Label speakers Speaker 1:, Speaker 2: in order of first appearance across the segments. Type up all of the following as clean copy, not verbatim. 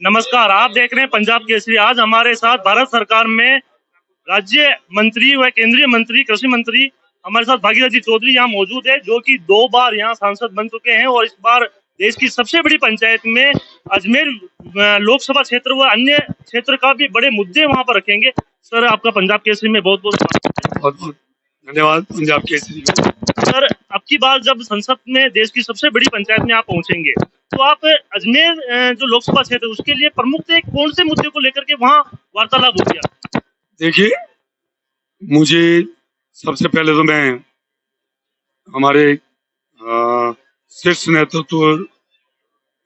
Speaker 1: नमस्कार, आप देख रहे हैं पंजाब केसरी। आज हमारे साथ भारत सरकार में राज्य मंत्री व केंद्रीय मंत्री कृषि मंत्री हमारे साथ भागीरथ जी चौधरी यहाँ मौजूद है, जो कि 2 बार यहाँ सांसद बन चुके हैं और इस बार देश की सबसे बड़ी पंचायत में अजमेर लोकसभा क्षेत्र व अन्य क्षेत्र का भी बड़े मुद्दे वहाँ पर रखेंगे। सर, आपका पंजाब केसरी में बहुत बहुत स्वागत है।
Speaker 2: बहुत बहुत धन्यवाद पंजाब केसरी को।
Speaker 1: सर, अब की बार जब संसद में देश की सबसे बड़ी पंचायत में आप पहुंचेंगे तो आप अजमेर जो लोकसभा क्षेत्र उसके लिए प्रमुख थे, कौन से मुद्दे को लेकर के वहाँ वार्तालाप होगी?
Speaker 2: देखिए, मुझे सबसे पहले तो मैं हमारे शीर्ष नेतृत्व,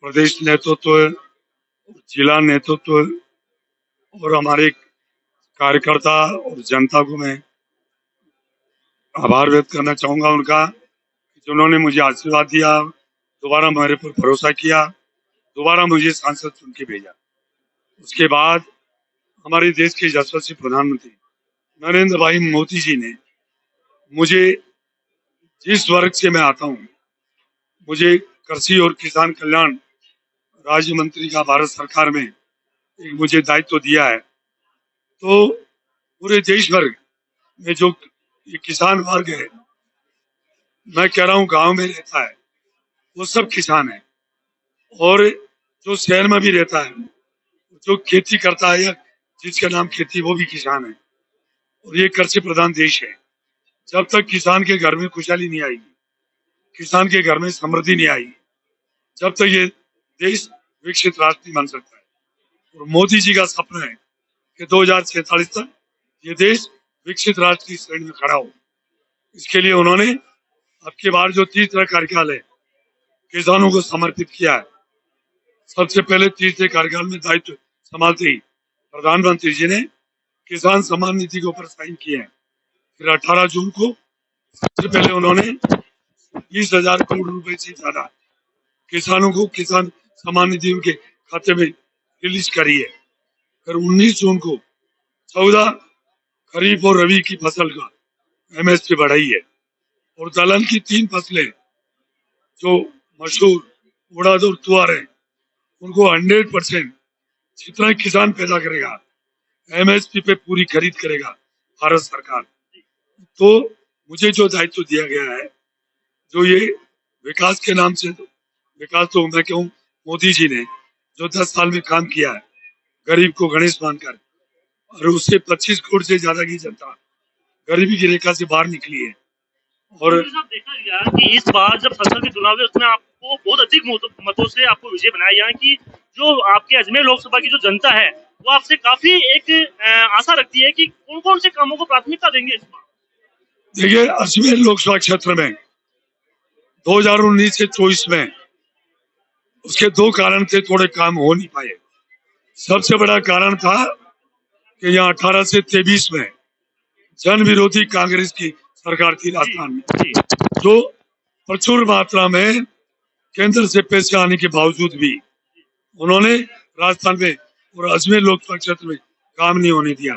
Speaker 2: प्रदेश नेतृत्व, जिला नेतृत्व और हमारे कार्यकर्ता और जनता को मैं आभार व्यक्त करना चाहूंगा उनका, जिन्होंने मुझे आशीर्वाद दिया, दोबारा मेरे पर भरोसा किया, दोबारा मुझे सांसद चुन के भेजा। उसके बाद हमारे देश के यशस्वी प्रधानमंत्री नरेंद्र भाई मोदी जी ने मुझे, जिस वर्ग से मैं आता हूँ, मुझे कृषि और किसान कल्याण राज्य मंत्री का भारत सरकार में एक मुझे दायित्व दिया है। तो पूरे देश भर में जो ये किसान वर्ग है, मैं कह रहा हूँ गांव में रहता है, वो सब किसान है, और जो शहर में भी रहता है, जो खेती करता है या जिसका नाम खेती, वो भी किसान है। और ये कृषि प्रधान देश है। जब तक किसान के घर में खुशहाली नहीं आएगी, किसान के घर में समृद्धि नहीं आएगी, जब तक ये देश विकसित राष्ट्र नहीं बन सकता है। और मोदी जी का सपना है कि 2047 तक ये देश विकसित राष्ट्र की श्रेणी में खड़ा हो। इसके लिए उन्होंने अब की बार जो तीसरा कार्यकाल है किसानों को समर्पित किया है। सबसे पहले तीसरे कार्यकाल में दायित्व संभालते ही प्रधानमंत्री जी ने किसान सम्मान निधि के ऊपर साइन किए हैं। फिर 18 जून को सबसे पहले उन्होंने 20,000 करोड़ रुपए से ज्यादा किसानों को किसान सम्मान निधि उनके खाते में रिलीज करी है। फिर 19 जून को 14 खरीफ और रबी की फसल का MSP बढ़ाई है। और दलहन की 3 फसलें जो मशहूर उड़द और तुअर है, उनको 100% जितना किसान पैदा करेगा MSP पे पूरी खरीद करेगा भारत सरकार। तो मुझे जो दायित्व दिया गया है, जो ये विकास के नाम से, विकास तो मैं कहूँ मोदी जी ने जो 10 साल में काम किया है, गरीब को गणेश मानकर, और उससे 25 करोड़ से ज्यादा की जनता गरीबी की रेखा से बाहर निकली है। और
Speaker 1: देखा गया कि इस बार जब संसद के चुनाव है उसमें आपको बहुत अधिक मतों से आपको विजय बनाया गया, कि जो आपके अजमेर लोकसभा की जो जनता है वो आपसे काफी एक आशा रखती है कि कौन कौन से कामों को प्राथमिकता देंगे इस बार।
Speaker 2: देखिए, अजमेर लोकसभा क्षेत्र में 2019 से 24 में उसके 2 कारण थे, थोड़े काम हो नहीं पाए। सबसे बड़ा कारण था कि यहाँ 18 से 23 में जन विरोधी कांग्रेस की सरकार थी राजस्थान में, जो प्रचुर मात्रा में केंद्र से पैसे आने के बावजूद भी उन्होंने राजस्थान में और अजमेर लोकसभा क्षेत्र में काम नहीं होने दिया।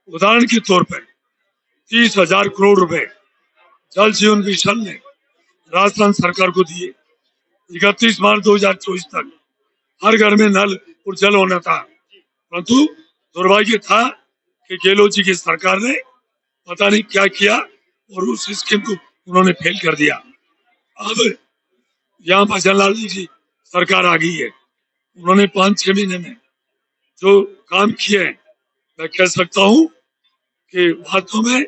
Speaker 2: उदाहरण के तौर पर 30,000 करोड़ रुपए जल जीवन मिशन ने राजस्थान सरकार को दिए। 31 मार्च 2024 तक हर घर में नल और जल होना था, परंतु दुर्भाग्य था कि गहलोत जी की सरकार ने पता नहीं क्या किया और उस स्कीम को उन्होंने फेल कर दिया। अब यहाँ भजन लाल जी सरकार आ गई है, उन्होंने 5-6 महीने में जो काम किए हैं, मैं कह सकता हूँ कि वास्तव में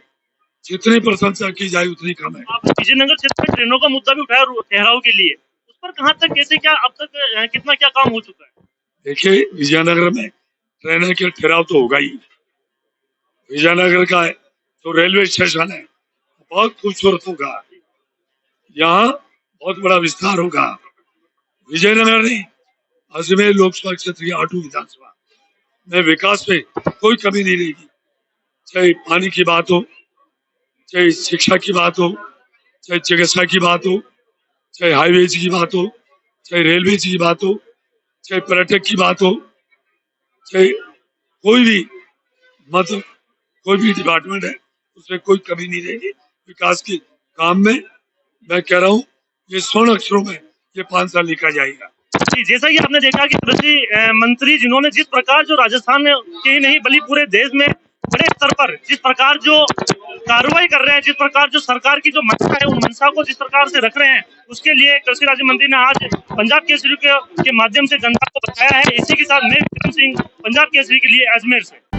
Speaker 2: जितनी प्रशंसा की जाए उतनी कम है।
Speaker 1: आप विजयनगर क्षेत्र में ट्रेनों का मुद्दा भी उठाया ठहराव के लिए, उस पर कहाँ तक, कैसे, क्या अब तक कितना क्या काम हो चुका है?
Speaker 2: देखिए, विजयनगर में ट्रेन के ठहराव तो होगा ही। विजयनगर का जो रेलवे स्टेशन है बहुत खूबसूरत होगा, यहाँ बहुत बड़ा विस्तार होगा। विजयनगर नहीं, अजमेर लोकसभा क्षेत्र की 8वीं विधानसभा में विकास में कोई कमी नहीं रहेगी। चाहे पानी की बात हो, चाहे शिक्षा की बात हो, चाहे चिकित्सा की बात हो, चाहे हाईवेज की बात हो, चाहे रेलवेज की बात हो, चाहे पर्यटक की बात हो, चाहे कोई भी मतलब कोई भी डिपार्टमेंट है, उसमें कोई कमी नहीं रहेगी विकास के काम में। मैं कह रहा हूँ ये स्वर्ण अक्षरों में ये 5 साल लिखा जाएगा।
Speaker 1: जी, जैसा कि आपने देखा कि कृषि मंत्री जिन्होंने जिस प्रकार जो राजस्थान में के ही नहीं बल्कि पूरे देश में बड़े स्तर पर जिस प्रकार जो कार्रवाई कर रहे हैं, जिस प्रकार जो सरकार की जो मंशा है उन मंशा को जिस प्रकार से रख रहे हैं, उसके लिए कृषि राज्य मंत्री ने आज पंजाब केसरी के माध्यम से जनता को बताया है। इसी के साथ मैं विक्रम सिंह, पंजाब केसरी के लिए अजमेर से।